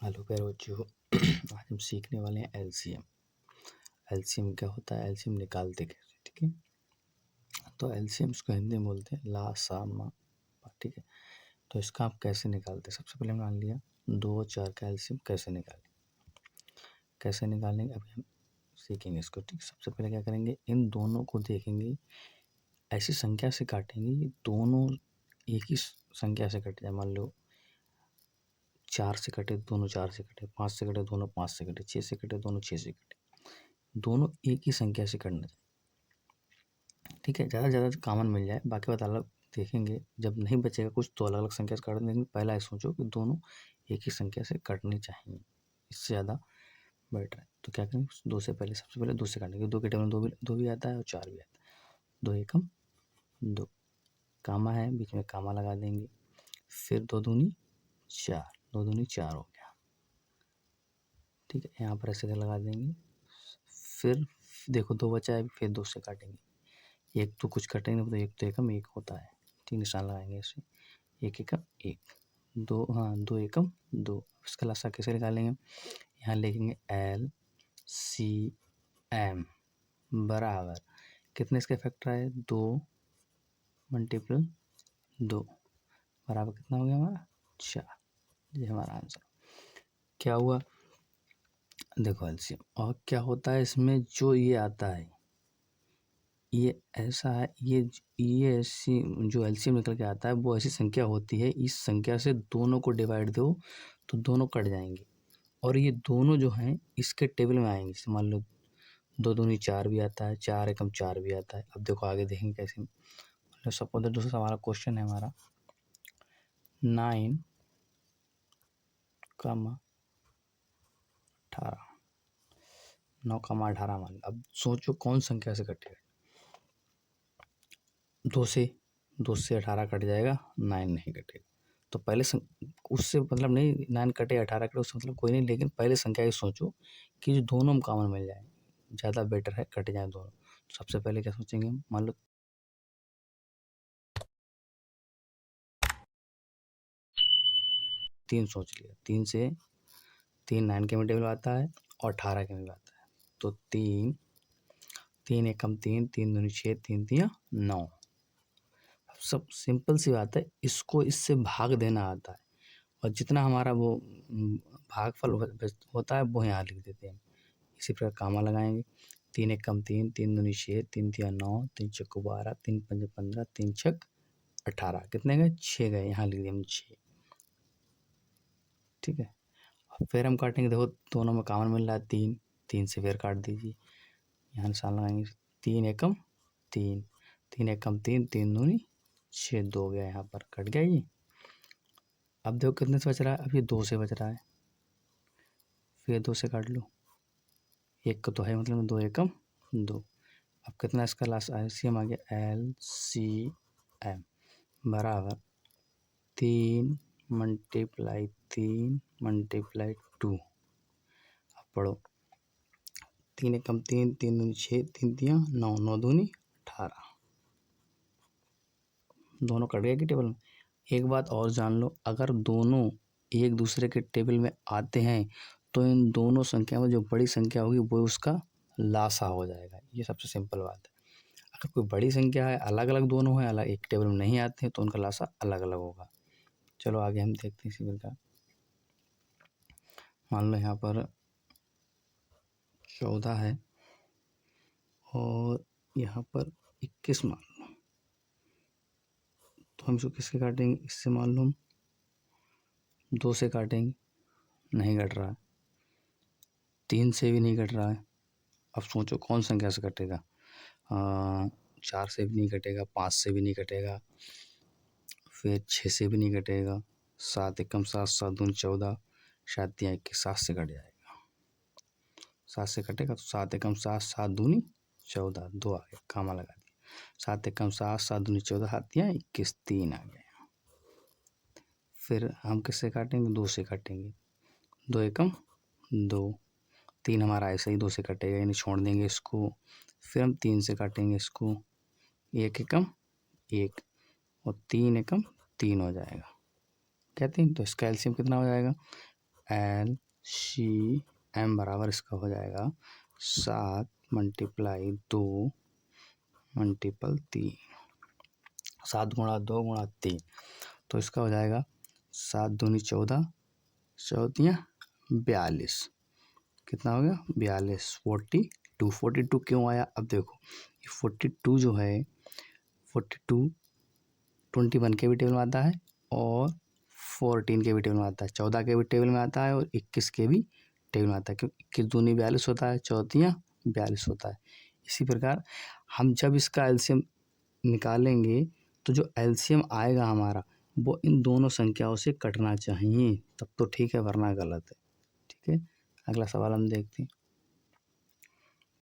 Hello प्यारे बच्चों। आज हम सीखने वाले हैं एलसीएम। एलसीएम क्या होता है? एलसीएम निकालते कैसे, ठीक है। तो एलसीएम इसको हिंदी में बोलते हैं ला सा मा पा, ठीक है। तो इसका आप कैसे निकालते हैं? सबसे पहले मान लिया 2 और 4 का एलसीएम कैसे निकालेंगे अभी हम सीखेंगे इसको, ठीक। सबसे पहले क्या करेंगे, इन दोनों को देखेंगे, ऐसी संख्या से काटेंगे ये दोनों एक ही संख्या से कट जाए। मान लो 4 से कटे दोनों 4 से कटे, 5 से कटे दोनों 5 से कटे, 6 से कटे दोनों 6 से कटे, दोनों एक ही संख्या से कटना चाहिए, ठीक है। ज़्यादा से ज़्यादा कॉमन मिल जाए, बाकी बात अलग देखेंगे। जब नहीं बचेगा कुछ तो अलग अलग संख्या से काट देंगे। पहला ये सोचो कि दोनों एक ही संख्या से कटनी चाहिए, इससे ज़्यादा बेटर है। तो क्या करेंगे, दो से पहले सबसे पहले 2 से काटेंगे। 2 के टेबल में दो भी आता है और 4 भी आता है। 2 एकम 2, कामा है बीच में, कामा लगा देंगे। फिर 2 दूनी 4, 2 दूनी 4 हो गया, ठीक है। यहाँ पर ऐसे लगा देंगे। फिर देखो 2 बचा है, फिर 2 से काटेंगे। एक तो कुछ कटेंगे तो एक तो एकम एक होता है, 3 निशान लगाएंगे इसे। एक एकम एक, 2 हाँ 2 एकम 2। इसका लसा कैसे निकालेंगे? यहाँ लिखेंगे एल सी एम बराबर कितने इसका फैक्टर है, 2 मल्टीपल 2 बराबर कितना हो गया हमारा 4। ये हमारा आंसर क्या हुआ। देखो एलसीएम, और क्या होता है इसमें, जो ये आता है ये ऐसा है, ये ऐसी जो एलसीएम निकल के आता है वो ऐसी संख्या होती है, इस संख्या से दोनों को डिवाइड दो तो दोनों कट जाएंगे, और ये दोनों जो हैं इसके टेबल में आएंगे। जैसे मान लो 2 दूनी 4 भी आता है, 4 एकम 4 भी आता है। अब देखो आगे देखेंगे कैसे। मतलब सपोज दूसरा सवाल क्वेश्चन है हमारा 9, 18, 9, 18 मान। अब सोचो कौन संख्या से कटेगा। 2 से 18 कट जाएगा, 9 नहीं कटेगा। तो पहले उससे मतलब नहीं 9 कटे 18 कटे उससे मतलब कोई नहीं, लेकिन पहले संख्या ये सोचो कि जो दोनों में कॉमन मिल जाए, ज़्यादा बेटर है कट जाए दोनों। तो सबसे पहले क्या सोचेंगे, मान लो 3 सोच लिया। 3 9 के में टेबल आता है और 18 के में आता है। तो 3 एकम 3, 3 दूनी 6, 3 तिया 9। सब सिंपल सी बात है, इसको इससे भाग देना आता है, और जितना हमारा वो भागफल होता है वो यहाँ लिख देते हैं। इसी प्रकार कामा लगाएंगे। 3 एकम 3, 3 दूनी 6, 3 तिया 9, 3 चौको 12, 3 पंजे 15, 3 छक 18। कितने गए, 6 गए, यहाँ लिख दिए हम 6, ठीक है। फिर हम काटेंगे, देखो दोनों में कॉमन मिल रहा है 3, 3 से फिर काट दीजिए। यहाँ निशान लगाएंगे। 3 एकम 3, 3 एकम 3, 3 दूनी 6, 2 गया, यहाँ पर कट गया ये। अब देखो कितने से बच रहा है, अब ये 2 से बच रहा है, फिर 2 से काट लो। एक को तो है मतलब 2 एकम 2। अब कितना इसका लास्ट एलसीएम आ गया, एल सी एम बराबर 3 मल्टीप्लाई 3 मल्टीप्लाई 2। अब पढ़ो, 3 एकम 3, 3 दूनी 6, 3 तिया 9, 9 दूनी 18। दोनों कट गए कि टेबल में। एक बात और जान लो, अगर दोनों एक दूसरे के टेबल में आते हैं तो इन दोनों संख्या में जो बड़ी संख्या होगी वो उसका लासा हो जाएगा। ये सबसे सिंपल बात है। अगर कोई बड़ी संख्या है, अलग अलग दोनों हैं, अलग एक टेबल में नहीं आते हैं तो उनका लासा अलग अलग होगा। चलो आगे हम देखते हैं इसी प्रकार। मान लो यहाँ पर 14 है और यहाँ पर 21 मान लो, तो हम इसको किससे काटेंगे, इससे मान लो हम 2 से काटेंगे, नहीं कट रहा है। 3 से भी नहीं कट रहा है। अब सोचो कौन संख्या से कटेगा। 4 से भी नहीं कटेगा, 5 से भी नहीं कटेगा, फिर 6 से भी नहीं कटेगा। 7 एकम 7, 7 दूनी 14, 7 तिया 21, 7 से कट जाएगा। 7 से कटेगा तो 7 एकम 7, 7 दूनी 14, 2 आ गया, कामा लगा दिया। 7 एकम 7, 7 दूनी 14, 7 तिया 21, 3 आ गया। फिर हम किससे काटेंगे, 2 से काटेंगे। 2 एकम 2, 3 हमारा ऐसे ही 2 से कटेगा, यानी छोड़ देंगे इसको। फिर हम 3 से काटेंगे इसको, 1 एकम 1 और 3 एकम 3 हो जाएगा। कहते हैं तो इसका एलसीएम कितना हो जाएगा, LCM बराबर इसका हो जाएगा 7 × 2 × 3, 7 × 2 × 3, तो इसका हो जाएगा 7 दूनी 14, 14 42, कितना हो गया 42, 42, 42 क्यों आया? अब देखो 42 जो है 42 21 के भी टेबल में आता है और 14 के भी टेबल में आता है, 14 के भी टेबल में आता है और 21 के भी टेबल में आता है, क्योंकि 21 दूनी 42 होता है, 14 42 होता है। इसी प्रकार हम जब इसका एलसीएम निकालेंगे तो जो एलसीएम आएगा हमारा वो इन दोनों संख्याओं से कटना चाहिए, तब तो ठीक है वरना गलत है। ठीक है, अगला सवाल हम देखते हैं।